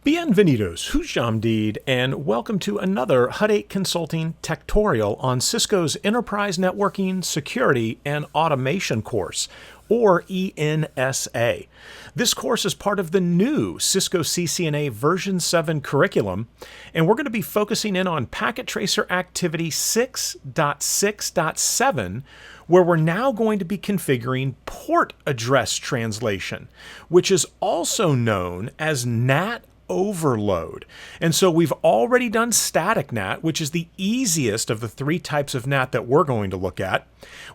Bienvenidos, Hujamdid, and welcome to another Hut 8 Consulting Techtorial on Cisco's Enterprise Networking, Security, and Automation course, or ENSA. This course is part of the new Cisco CCNA version 7 curriculum, and we're going to be focusing in on Packet Tracer Activity 6.6.7, where we're now going to be configuring port address translation, which is also known as NAT overload. And so we've already done static NAT, which is the easiest of the three types of NAT that we're going to look at.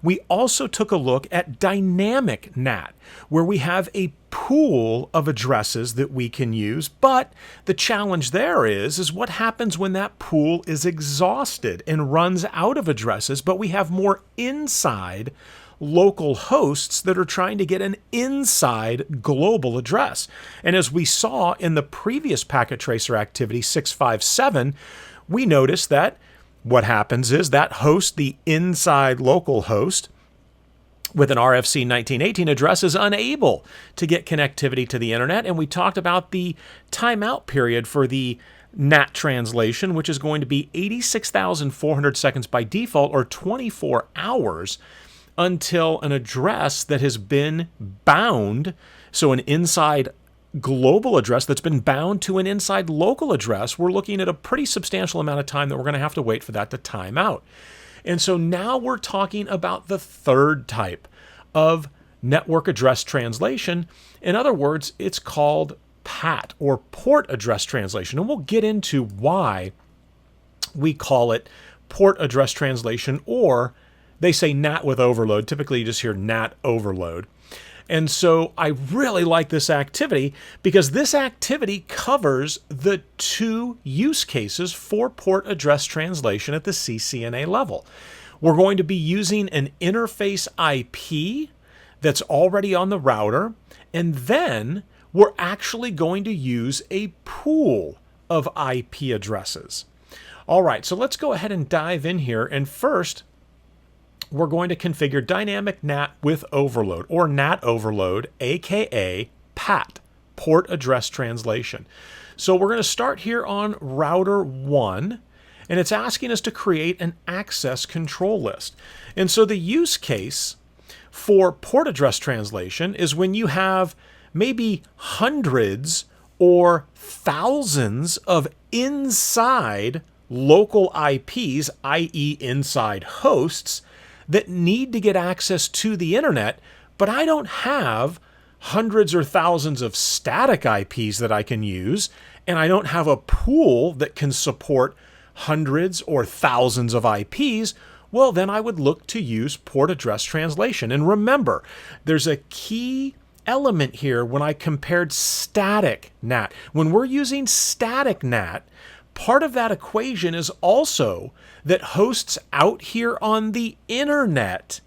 We also took a look at dynamic NAT, where we have a pool of addresses that we can use, but the challenge there is what happens when that pool is exhausted and runs out of addresses, but we have more inside local hosts that are trying to get an inside global address. And as we saw in the previous Packet Tracer Activity 6.5.7, we noticed that what happens is that host, the inside local host, with an RFC 1918 address is unable to get connectivity to the internet. And we talked about the timeout period for the NAT translation, which is going to be 86,400 seconds by default, or 24 hours, until an address that has been bound, so an inside global address that's been bound to an inside local address, we're looking at a pretty substantial amount of time that we're going to have to wait for that to time out. And so now we're talking about the third type of network address translation. In other words, it's called PAT, or port address translation. And we'll get into why we call it port address translation, or they say NAT with overload. Typically, you just hear NAT overload. And so I really like this activity because this activity covers the two use cases for port address translation at the CCNA level. We're going to be using an interface IP that's already on the router, and then we're actually going to use a pool of IP addresses. All right, so let's go ahead and dive in here. And first, we're going to configure dynamic NAT with overload, or NAT overload, aka PAT, port address translation. So we're going to start here on router 1, and it's asking us to create an access control list. And so the use case for port address translation is when you have maybe hundreds or thousands of inside local IPs, i.e. inside hosts, that need to get access to the internet, but I don't have hundreds or thousands of static IPs that I can use, and I don't have a pool that can support hundreds or thousands of IPs. Well, then I would look to use port address translation. And remember, there's a key element here when I compared static NAT. When we're using static NAT, part of that equation is also that hosts out here on the internet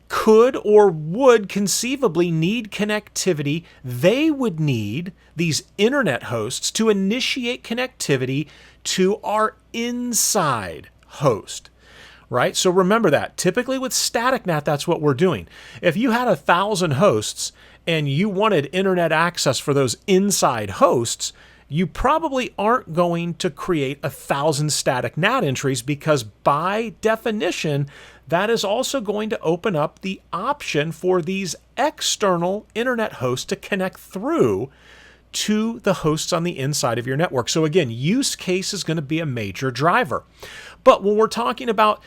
could or would conceivably need connectivity. They would need these internet hosts to initiate connectivity to our inside host, right? So remember that. Typically with static NAT, that's what we're doing. If you had 1,000 hosts and you wanted internet access for those inside hosts, you probably aren't going to create 1,000 static NAT entries, because by definition, that is also going to open up the option for these external internet hosts to connect through to the hosts on the inside of your network. So again, use case is going to be a major driver. But when we're talking about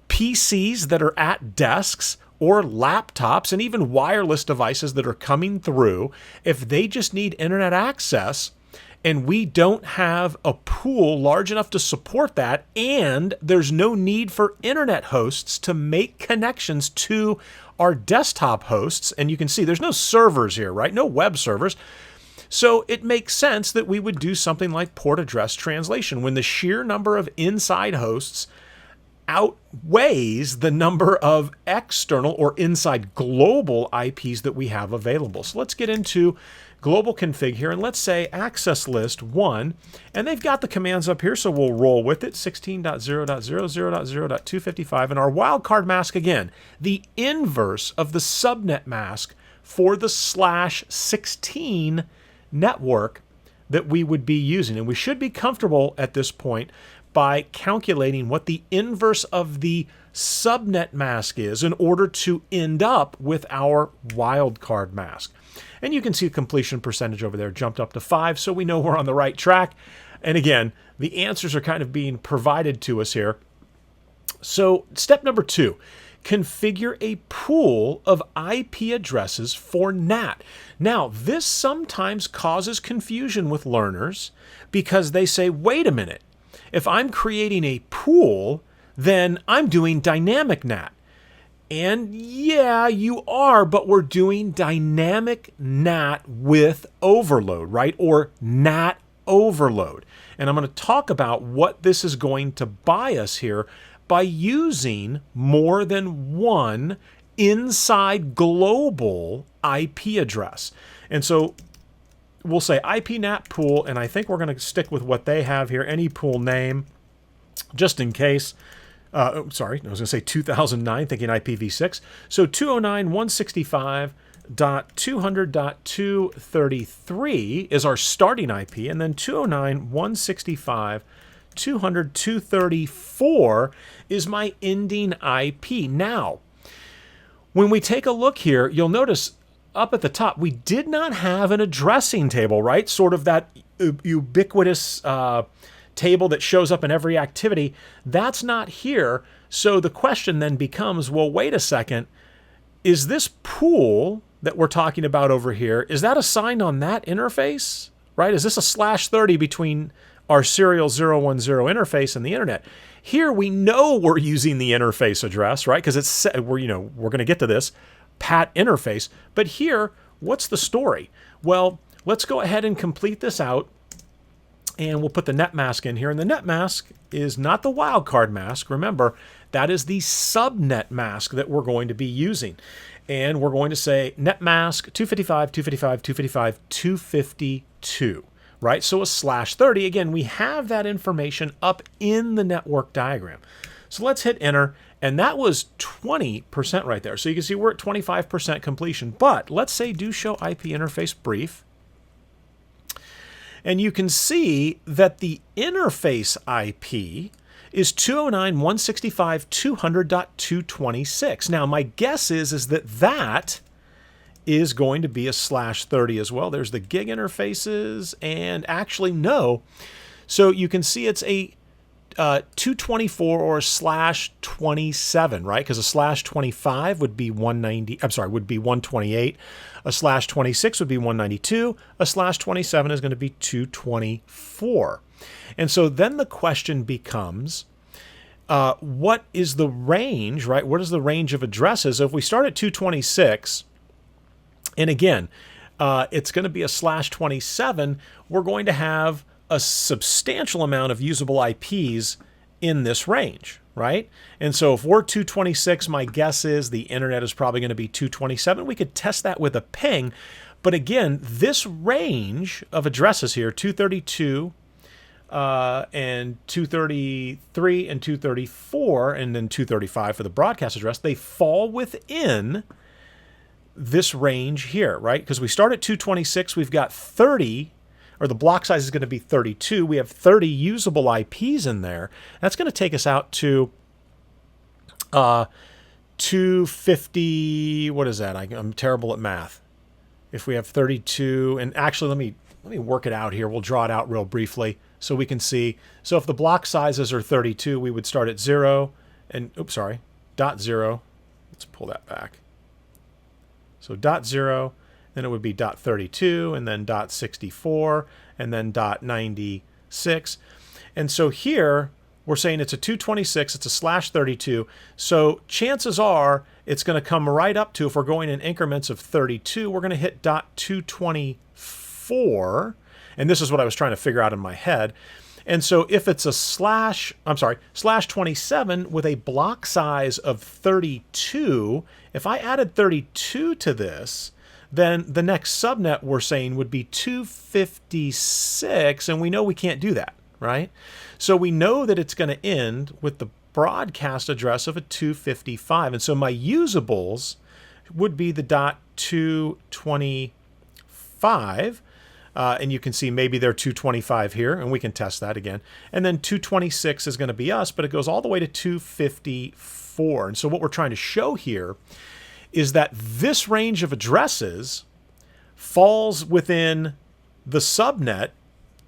PCs that are at desks, or laptops, and even wireless devices that are coming through, if they just need internet access, and we don't have a pool large enough to support that, and there's no need for internet hosts to make connections to our desktop hosts, and you can see there's no servers here, right? No web servers. So it makes sense that we would do something like port address translation when the sheer number of inside hosts outweighs the number of external or inside global IPs that we have available. So let's get into global config here, and let's say access list 1, and they've got the commands up here, so we'll roll with it. 16.0.0.0.255, and our wildcard mask, again, the inverse of the subnet mask for the /16 network that we would be using. And we should be comfortable at this point by calculating what the inverse of the subnet mask is in order to end up with our wildcard mask. And you can see the completion percentage over there jumped up to 5, so we know we're on the right track. And again, the answers are kind of being provided to us here. So step number 2, configure a pool of IP addresses for NAT. Now, this sometimes causes confusion with learners because they say, wait a minute, if I'm creating a pool, then I'm doing Dynamic NAT. And yeah, you are, but we're doing Dynamic NAT with overload, right? Or NAT overload. And I'm going to talk about what this is going to buy us here by using more than one inside global IP address. And so we'll say IP NAT pool, and I think we're going to stick with what they have here, any pool name, just in case. Sorry, I was going to say 2009, thinking IPv6. So 209.165.200.233 is our starting IP, and then 209.165.200.234 is my ending IP. Now, when we take a look here, you'll notice up at the top, we did not have an addressing table, right? Sort of that ubiquitous table that shows up in every activity. That's not here. So the question then becomes, well, wait a second. Is this pool that we're talking about over here, is that assigned on that interface, right? Is this a /30 between our serial 010 interface and the internet? Here we know we're using the interface address, right? Because it's we're going to get to this PAT interface. But here, what's the story? Well, let's go ahead and complete this out. And we'll put the net mask in here. And the net mask is not the wildcard mask. Remember, that is the subnet mask that we're going to be using. And we're going to say net mask 255, 255, 255, 252, right? So a /30. Again, we have that information up in the network diagram. So let's hit enter. And that was 20% right there. So you can see we're at 25% completion. But let's say do show IP interface brief. And you can see that the interface IP is 209.165.200.226. Now, my guess is that that is going to be a /30 as well. There's the gig interfaces, and actually no. So you can see it's a 224 or a /27, right? Because a /25 would be 190. I'm sorry, would be 128. A /26 would be 192. A /27 is going to be 224. And so then the question becomes, what is the range, right? What is the range of addresses? So if we start at 226, and again, it's going to be a /27, we're going to have a substantial amount of usable IPs in this range, right? And so if we're 226, my guess is the internet is probably going to be 227. We could test that with a ping. But again, this range of addresses here, 232 and 233 and 234, and then 235 for the broadcast address, they fall within this range here, right? Because we start at 226, we've got 30, or the block size is going to be 32. We have 30 usable IPs in there. That's going to take us out to 250. What is that? I'm terrible at math. If we have 32, and actually let me work it out here. We'll draw it out real briefly so we can see. So if the block sizes are 32, we would start at 0 and .0. Let's pull that back. So .0. Then it would be .32, and then .64, and then .96. And so here, we're saying it's a 226, it's a /32. So chances are it's going to come right up to, if we're going in increments of 32, we're going to hit .224. And this is what I was trying to figure out in my head. And so if it's a /27 with a block size of 32, if I added 32 to this, then the next subnet we're saying would be 256, and we know we can't do that, right? So we know that it's going to end with the broadcast address of a 255, and so my usables would be the .225, And you can see maybe they're 225 here, and we can test that again. And then 226 is going to be us, but it goes all the way to 254. And so what we're trying to show here is that this range of addresses falls within the subnet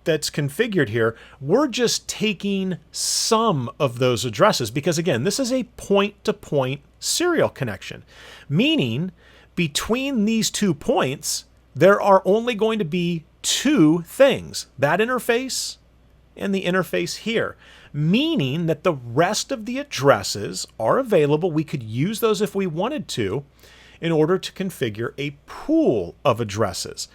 that's configured here. We're just taking some of those addresses because, again, this is a point-to-point serial connection, meaning between these 2 points, there are only going to be 2 things, that interface and the interface here, meaning that the rest of the addresses are available. We could use those if we wanted to in order to configure a pool of addresses.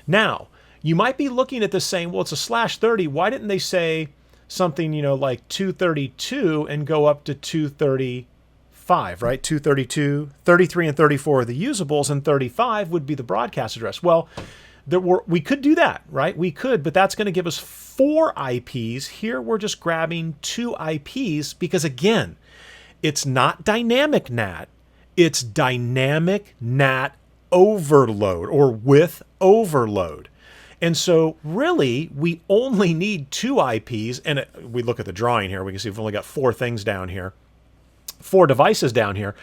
Now, you might be looking at this saying, well, it's a /30. Why didn't they say something, like 232 and go up to 235, right? 232, 33 and 34 are the usables, and 35 would be the broadcast address. Well, we could do that, right? We could, but that's going to give us 4 IPs. Here we're just grabbing 2 IPs because, again, it's not dynamic NAT. It's dynamic NAT overload or with overload. And so really, we only need 2 IPs. And we look at the drawing here. We can see we've only got 4 things down here, 4 devices down here.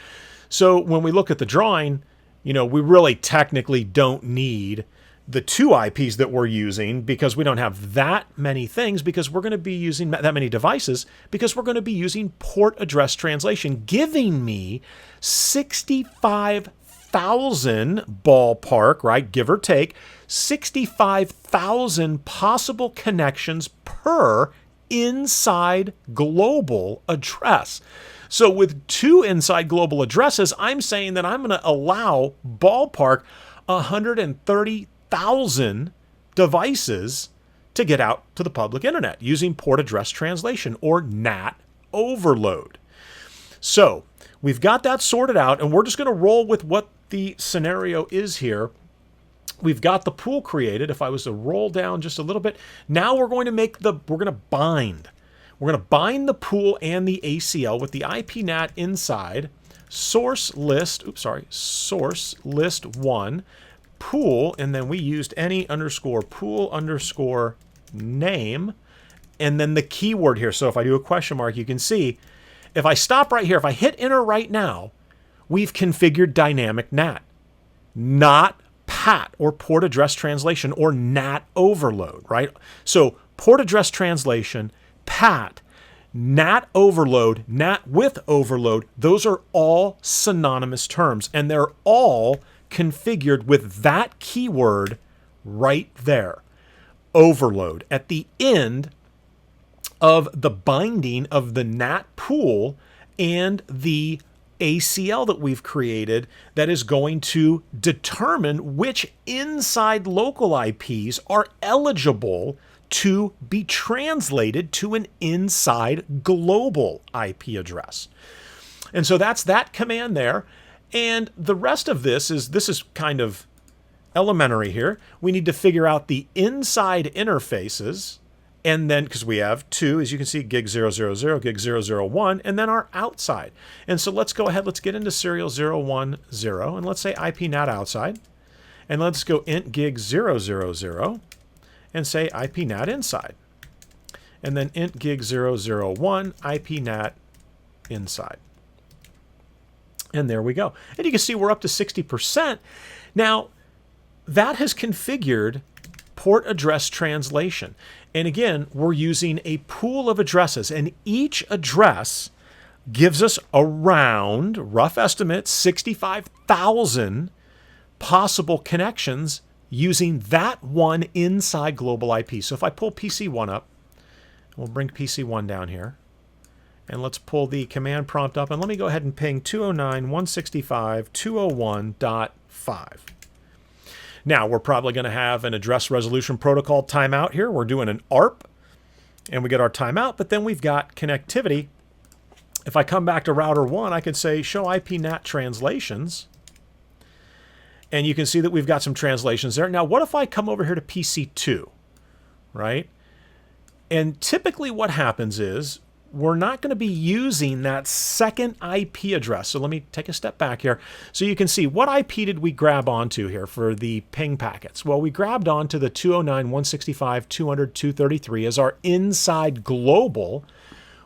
So when we look at the drawing, we really technically don't need the 2 IPs that we're using because we don't have that many things, because we're going to be using that many devices, because we're going to be using port address translation, giving me 65,000 ballpark, right? Give or take 65,000 possible connections per inside global address. So with 2 inside global addresses, I'm saying that I'm going to allow ballpark 130,000 devices to get out to the public internet using port address translation or NAT overload. So we've got that sorted out, and we're just going to roll with what the scenario is here. We've got the pool created. If I was to roll down just a little bit, now we're going to bind the pool and the ACL with the IP NAT inside source list 1 pool, and then we used any _ pool _ name, and then the keyword here. So if I do a question mark, you can see if I stop right here, if I hit enter right now, we've configured dynamic NAT, not PAT or port address translation or NAT overload, right? So port address translation, PAT, NAT overload, NAT with overload, those are all synonymous terms, and they're all configured with that keyword right there, overload, at the end of the binding of the NAT pool and the ACL that we've created that is going to determine which inside local IPs are eligible to be translated to an inside global IP address. And so that's that command there. And the rest of this is kind of elementary here. We need to figure out the inside interfaces, and then, because we have 2, as you can see, gig 000, gig 001, and then our outside. And so let's go ahead, let's get into serial 010, and let's say IP NAT outside. And let's go int gig 000, and say IP NAT inside. And then int gig 001, IP NAT inside. And there we go. And you can see we're up to 60%. Now, that has configured port address translation. And again, we're using a pool of addresses, and each address gives us around, rough estimate, 65,000 possible connections using that one inside global IP. So if I pull PC1 up, we'll bring PC1 down here. And let's pull the command prompt up, and let me go ahead and ping 209.165.201.5. Now, we're probably going to have an address resolution protocol timeout here. We're doing an ARP, and we get our timeout, but then we've got connectivity. If I come back to router 1, I could say show IP NAT translations, and you can see that we've got some translations there. Now, what if I come over here to PC2, right? And typically what happens is we're not going to be using that second IP address. So let me take a step back here. So you can see, what IP did we grab onto here for the ping packets? Well, we grabbed onto the 209.165.200.233 as our inside global,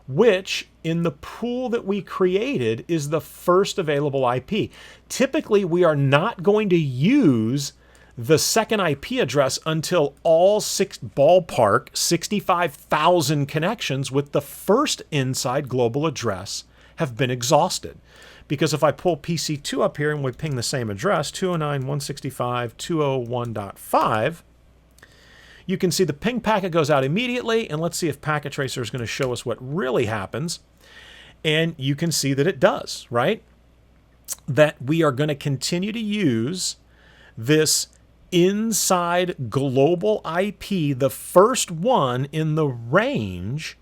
which in the pool that we created is the first available IP. Typically, we are not going to use the second IP address until all ballpark 65,000 connections with the first inside global address have been exhausted. Because if I pull PC2 up here and we ping the same address, 209.165.201.5, you can see the ping packet goes out immediately, and let's see if Packet Tracer is going to show us what really happens. And you can see that it does, right? That we are going to continue to use this inside global IP, the first one in the range,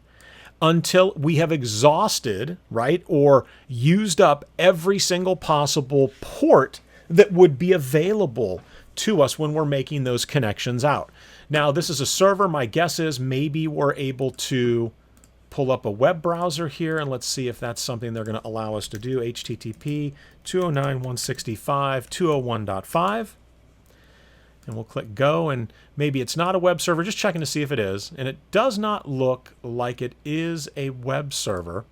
until we have exhausted, right, or used up every single possible port that would be available to us when we're making those connections out. Now, this is a server. My guess is maybe we're able to pull up a web browser here, and let's see if that's something they're going to allow us to do. HTTP 209.165.201.5. And we'll click go, and maybe it's not a web server, just checking to see if it is. And it does not look like it is a web server.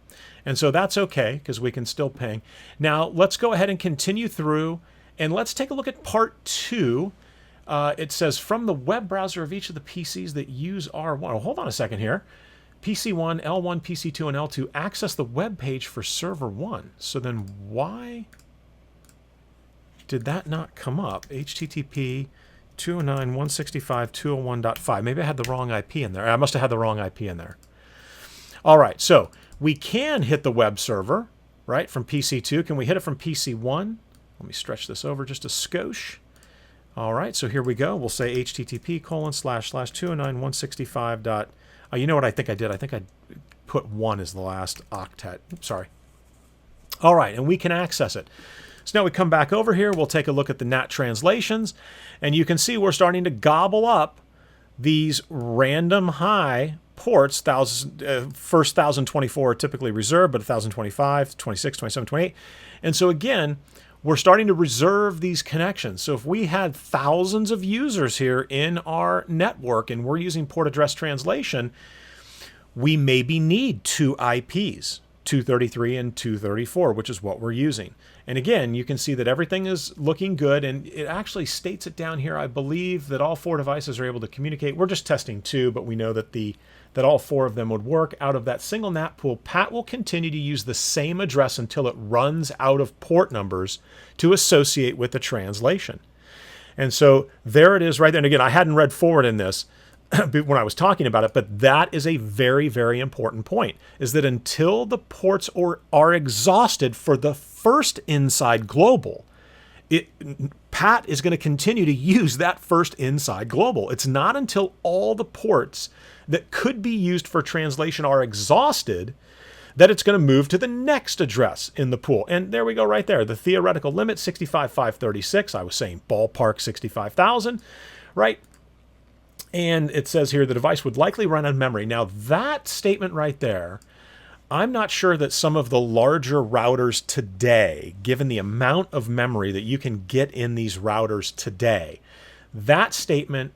And so that's okay, because we can still ping. Now, let's go ahead and continue through, and let's take a look at part 2. It says, from the web browser of each of the PCs that use R1. Oh, hold on a second here. PC1, L1, PC2, and L2 access the web page for server 1. So then why did that not come up? HTTP 209.165.201.5. Maybe I had the wrong IP in there. I must have had the wrong IP in there. All right, so we can hit the web server, right, from PC2. Can we hit it from PC1? Let me stretch this over just a skosh. All right, so here we go. We'll say http://209.165. You know what I think I did? I think I put 1 as the last octet. Oops, sorry. All right, and we can access it. So now we come back over here. We'll take a look at the NAT translations, and you can see we're starting to gobble up these random high ports. First 1024 are typically reserved, but 1025, 26, 27, 28. And so again, we're starting to reserve these connections. So if we had thousands of users here in our network and we're using port address translation, we maybe need 2 IPs, 233 and 234, which is what we're using. And again, you can see that everything is looking good, and it actually states it down here. I believe that all 4 devices are able to communicate. We're just testing 2, but we know that that all 4 of them would work. Out of that single NAT pool, Pat will continue to use the same address until it runs out of port numbers to associate with the translation. And so there it is right there. And again, I hadn't read forward in this when I was talking about it, but that is a very, very important point, is that until the ports are exhausted for the first inside global, Pat is going to continue to use that first inside global. It's not until all the ports that could be used for translation are exhausted that it's going to move to the next address in the pool. And there we go right there. The theoretical limit, 65,536. I was saying ballpark 65,000, right? And it says here the device would likely run out of memory. Now that statement right there, I'm not sure that some of the larger routers today, given the amount of memory that you can get in these routers today, that statement,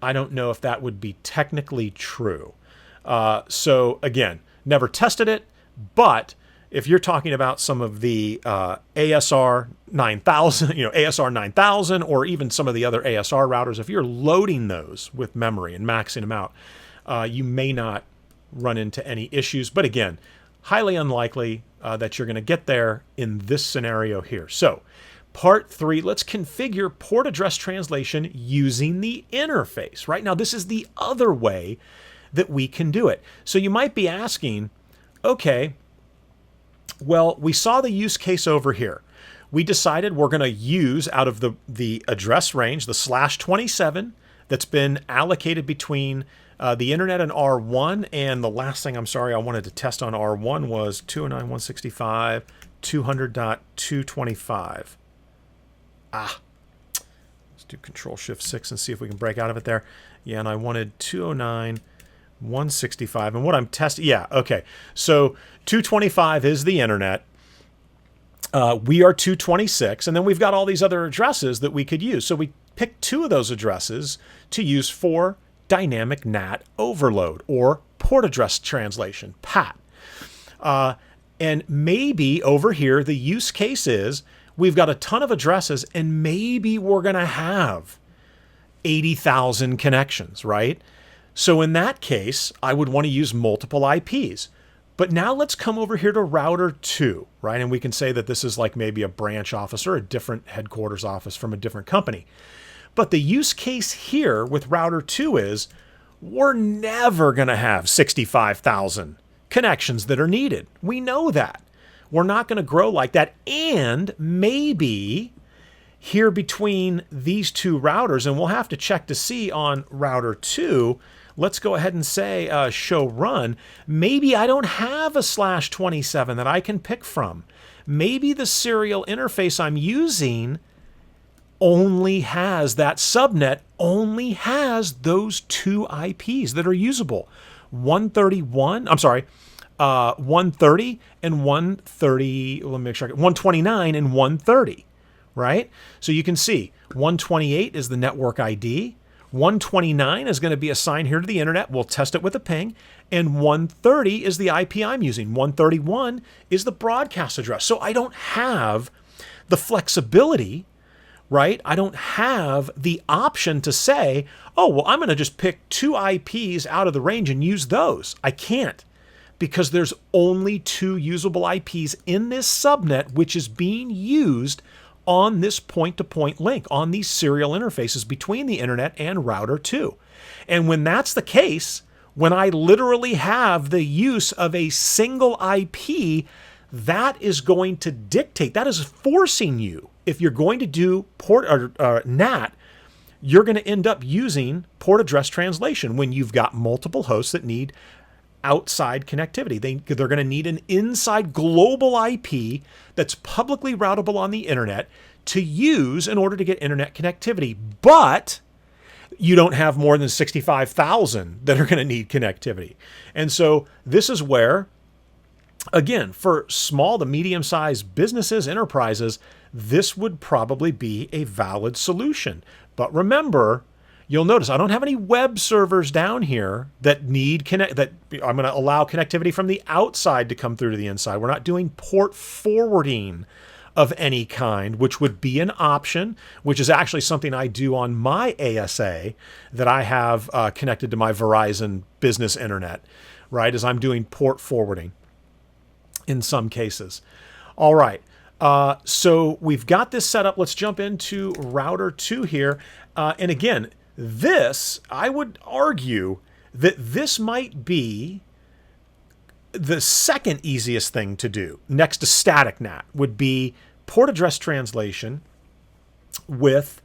I don't know if that would be technically true. So again, never tested it, but if you're talking about some of the ASR 9000, ASR 9000, or even some of the other ASR routers, if you're loading those with memory and maxing them out, you may not run into any issues. But again, highly unlikely that you're going to get there in this scenario here. So part 3, let's configure port address translation using the interface. Right now, this is the other way that we can do it. So you might be asking, okay, well, we saw the use case over here. We decided we're going to use out of the address range, the /27 that's been allocated between the internet and R1. And the last thing, I'm sorry, I wanted to test on R1 was 209.165.200.225. Let's do Control-Shift-6 and see if we can break out of it there. Yeah, and I wanted 209 165. And what I'm testing, yeah, okay. So 225 is the internet. We are 226, and then we've got all these other addresses that we could use. So we picked 2 of those addresses to use for Dynamic NAT overload, or port address translation, PAT. And maybe over here, the use case is we've got a ton of addresses, and maybe we're going to have 80,000 connections, right? So in that case, I would want to use multiple IPs. But now let's come over here to router 2, right? And we can say that this is like maybe a branch office or a different headquarters office from a different company. But the use case here with router 2 is we're never going to have 65,000 connections that are needed. We know that. We're not going to grow like that. And maybe here between these 2 routers, and we'll have to check to see on router 2, let's go ahead and say show run. Maybe I don't have a /27 that I can pick from. Maybe the serial interface I'm using only has that subnet, only has those 2 IPs that are usable. 130 and 130, let me make sure, 129 and 130, right? So you can see 128 is the network ID. 129 is going to be assigned here to the internet. We'll test it with a ping. And 130 is the IP I'm using. 131 is the broadcast address. So I don't have the flexibility, right? I don't have the option to say, oh, well, I'm going to just pick 2 IPs out of the range and use those. I can't, because there's only 2 usable IPs in this subnet, which is being used on this point-to-point link, on these serial interfaces between the internet and router 2. And when that's the case, when I literally have the use of a single IP, that is going to dictate, that is forcing you, if you're going to do port or NAT, you're going to end up using port address translation when you've got multiple hosts that need outside connectivity. They're going to need an inside global IP that's publicly routable on the internet to use in order to get internet connectivity. But you don't have more than 65,000 that are going to need connectivity. And so this is where, again, for small to medium-sized businesses, enterprises, this would probably be a valid solution. But remember, you'll notice I don't have any web servers down here that need that I'm going to allow connectivity from the outside to come through to the inside. We're not doing port forwarding of any kind, which would be an option, which is actually something I do on my ASA that I have connected to my Verizon business internet, right? As I'm doing port forwarding in some cases. All right. So we've got this set up. Let's jump into router 2 here. And again, this, I would argue that this might be the second easiest thing to do next to static NAT, would be port address translation with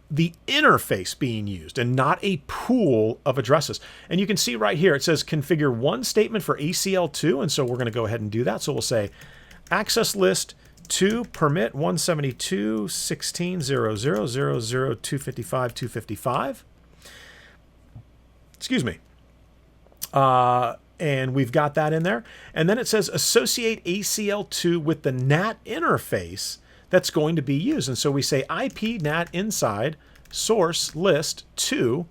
the interface being used and not a pool of addresses. And you can see right here, it says configure 1 statement for ACL2. And so we're going to go ahead and do that. So we'll say access list 2 permit 172.16.000.0.255.255. Excuse me. And we've got that in there. And then it says associate ACL2 with the NAT interface that's going to be used. And so we say IP NAT inside source list 2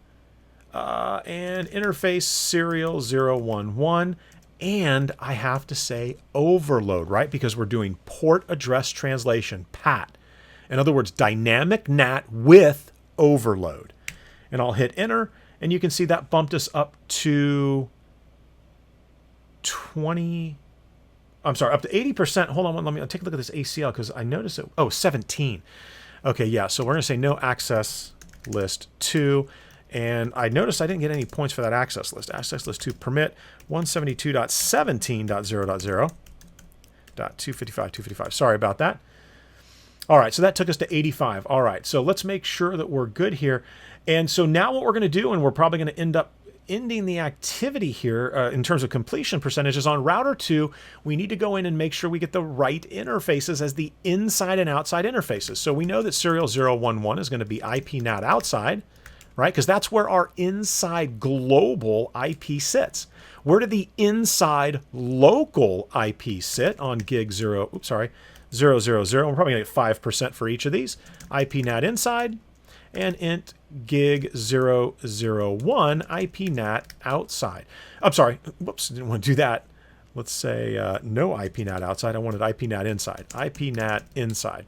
and interface serial 011. And I have to say overload, right? Because we're doing port address translation, PAT. In other words, dynamic NAT with overload. And I'll hit enter, and you can see that bumped us up to 20. I'm sorry, up to 80%. Hold on, let me take a look at this ACL because I noticed it. Oh, 17. Okay, yeah. So we're going to say no access list 2. And I noticed I didn't get any points for that access list. Access list 2 permit 172.17.0.0.255.255. Sorry about that. All right, so that took us to 85. All right, so let's make sure that we're good here. And so now what we're going to do, and we're probably going to end up ending the activity here in terms of completion percentages on router 2, we need to go in and make sure we get the right interfaces as the inside and outside interfaces. So we know that serial 011 is going to be IP NAT outside. right? Because that's where our inside global IP sits. Where did the inside local IP sit on gig 0, 000? We're probably going to get 5% for each of these. IP NAT inside and int gig 001 IP NAT outside. I'm sorry, whoops, didn't want to do that. Let's say no IP NAT outside. I wanted IP NAT inside. IP NAT inside.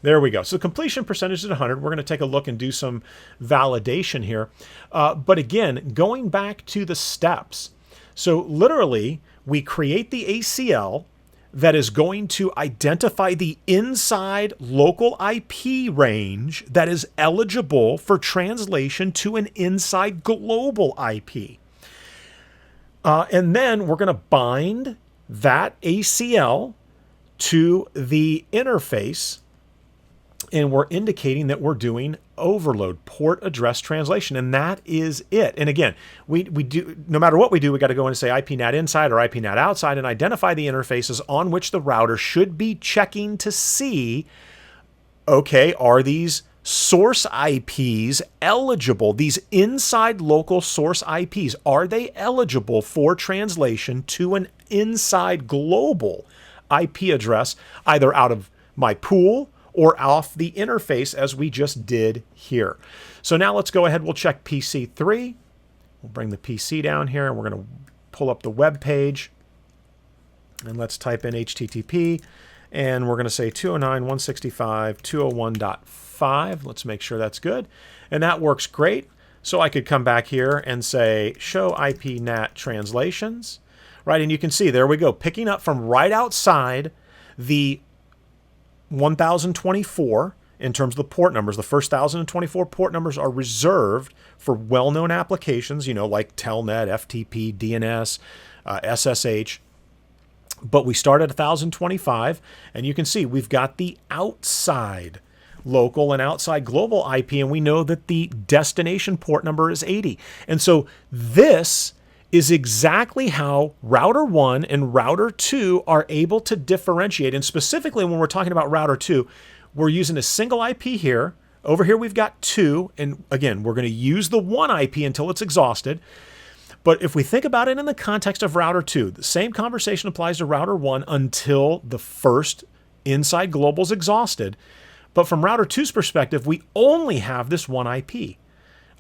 There we go. So completion percentage is 100. We're going to take a look and do some validation here. But again, going back to the steps. So literally, we create the ACL that is going to identify the inside local IP range that is eligible for translation to an inside global IP. And then we're going to bind that ACL to the interface, and we're indicating that we're doing overload, port address translation, and that is it. And again, we do, no matter what we do, we got to go in and say IP NAT inside or IP NAT outside and identify the interfaces on which the router should be checking to see, okay, are these source IPs eligible? These inside local source IPs, are they eligible for translation to an inside global IP address, either out of my pool or off the interface as we just did here? So now let's go ahead, we'll check PC3. We'll bring the PC down here and we're going to pull up the web page. And let's type in HTTP and we're going to say 209.165.201.5. Let's make sure that's good. And that works great. So I could come back here and say show IP NAT translations, right? And you can see, there we go, picking up from right outside the 1024 in terms of the port numbers. The first 1024 port numbers are reserved for well-known applications, you know, like Telnet, FTP, DNS, SSH. But we start at 1025, and you can see we've got the outside local and outside global IP, and we know that the destination port number is 80. And so this is exactly how router 1 and router 2 are able to differentiate. And specifically when we're talking about router 2, we're using a single IP here. Over here we've got 2, and again, we're going to use the 1 IP until it's exhausted. But if we think about it in the context of router 2, the same conversation applies to router 1 until the first inside global is exhausted. But from router 2's perspective, we only have this 1 IP.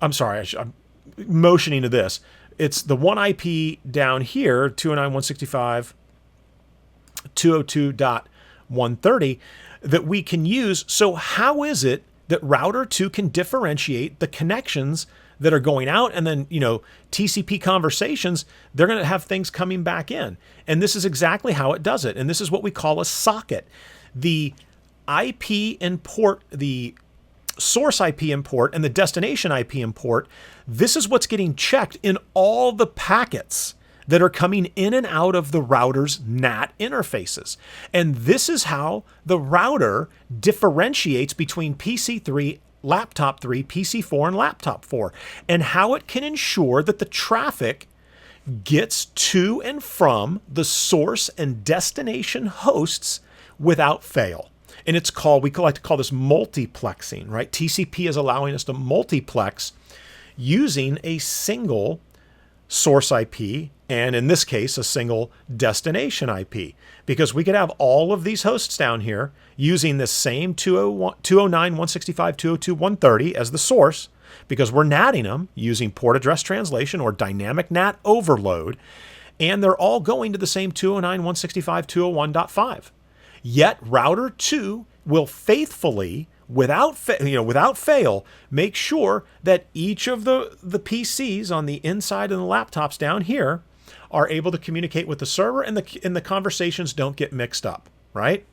I'm sorry, I'm motioning to this. It's the 1 IP down here, 209.165.202.130, that we can use. So how is it that router 2 can differentiate the connections that are going out, and then, you know, TCP conversations, they're going to have things coming back in. And this is exactly how it does it. And this is what we call a socket. The IP import, the source IP import and the destination IP import, this is what's getting checked in all the packets that are coming in and out of the router's NAT interfaces. And this is how the router differentiates between PC3, laptop 3, PC4, and laptop 4, and how it can ensure that the traffic gets to and from the source and destination hosts without fail. And it's called, we like to call this multiplexing, right? TCP is allowing us to multiplex using a single source IP, and in this case, a single destination IP, because we could have all of these hosts down here using the same 209.165.202.130 as the source, because we're natting them using port address translation or dynamic NAT overload, and they're all going to the same 209.165.201.5. Yet router 2 will faithfully, without fail, make sure that each of the PCs on the inside and the laptops down here are able to communicate with the server, and the conversations don't get mixed up, right?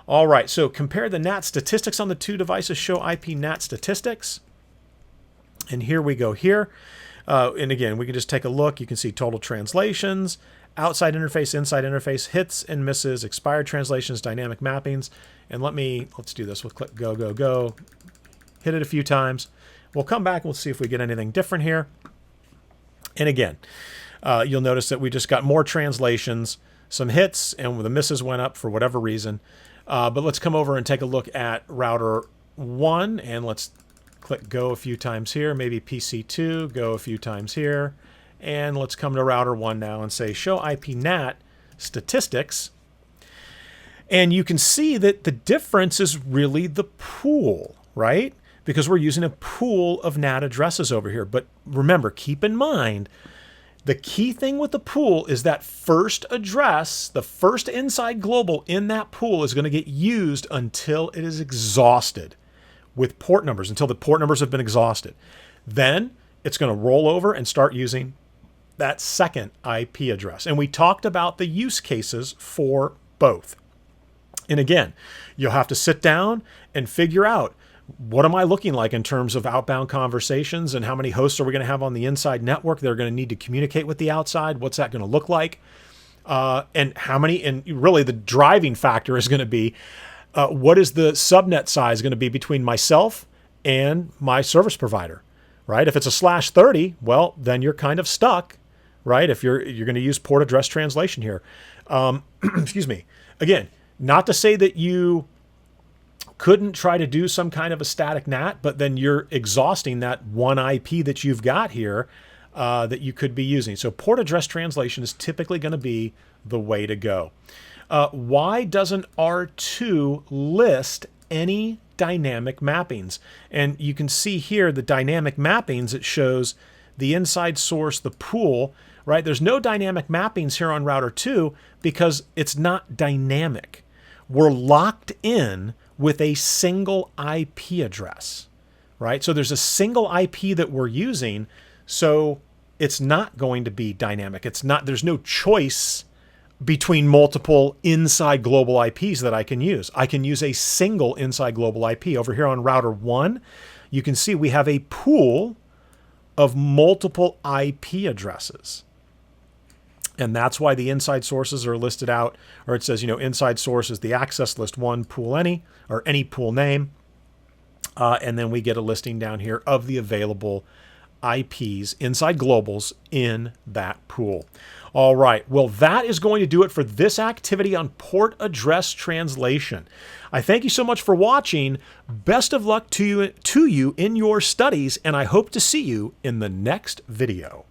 All right, so compare the NAT statistics on the two devices, show IP NAT statistics. And here we go here. And again, we can just take a look. You can see total translations, outside interface, inside interface, hits and misses, expired translations, dynamic mappings. And let's do this. We'll click go, go, go, hit it a few times. We'll come back and we'll see if we get anything different here. And again, you'll notice that we just got more translations, some hits, and the misses went up for whatever reason. But let's come over and take a look at router 1, and let's Click go a few times here, maybe PC2, go a few times here. And let's come to router 1 now and say show Ip Nat Statistics. And you can see that the difference is really the pool, right? Because we're using a pool of NAT addresses over here. But remember, keep in mind, the key thing with the pool is that first address, the first inside global in that pool is going to get used until it is exhausted with port numbers, until the port numbers have been exhausted. Then it's going to roll over and start using that second IP address. And we talked about the use cases for both. And again, you'll have to sit down and figure out, what am I looking like in terms of outbound conversations, and how many hosts are we going to have on the inside network that are going to need to communicate with the outside? What's that going to look like? And how many, and really the driving factor is going to be, what is the subnet size going to be between myself and my service provider, right? If it's a /30, well, then you're kind of stuck, right? If you're going to use port address translation here. Excuse me. Again, not to say that you couldn't try to do some kind of a static NAT, but then you're exhausting that one IP that you've got here that you could be using. So port address translation is typically going to be the way to go. Why doesn't R2 list any dynamic mappings? And you can see here the dynamic mappings. It shows the inside source, the pool, right? There's no dynamic mappings here on router 2 because it's not dynamic. We're locked in with a single IP address, right? So there's a single IP that we're using, so it's not going to be dynamic. There's no choice between multiple inside global IPs that I can use. I can use a single inside global IP. Over here on router 1, you can see we have a pool of multiple IP addresses. And that's why the inside sources are listed out, or it says, inside source is the access list 1 pool any, or any pool name. And then we get a listing down here of the available IPs, inside globals in that pool. All right, well, that is going to do it for this activity on port address translation. I thank you so much for watching. Best of luck to you in your studies, and I hope to see you in the next video.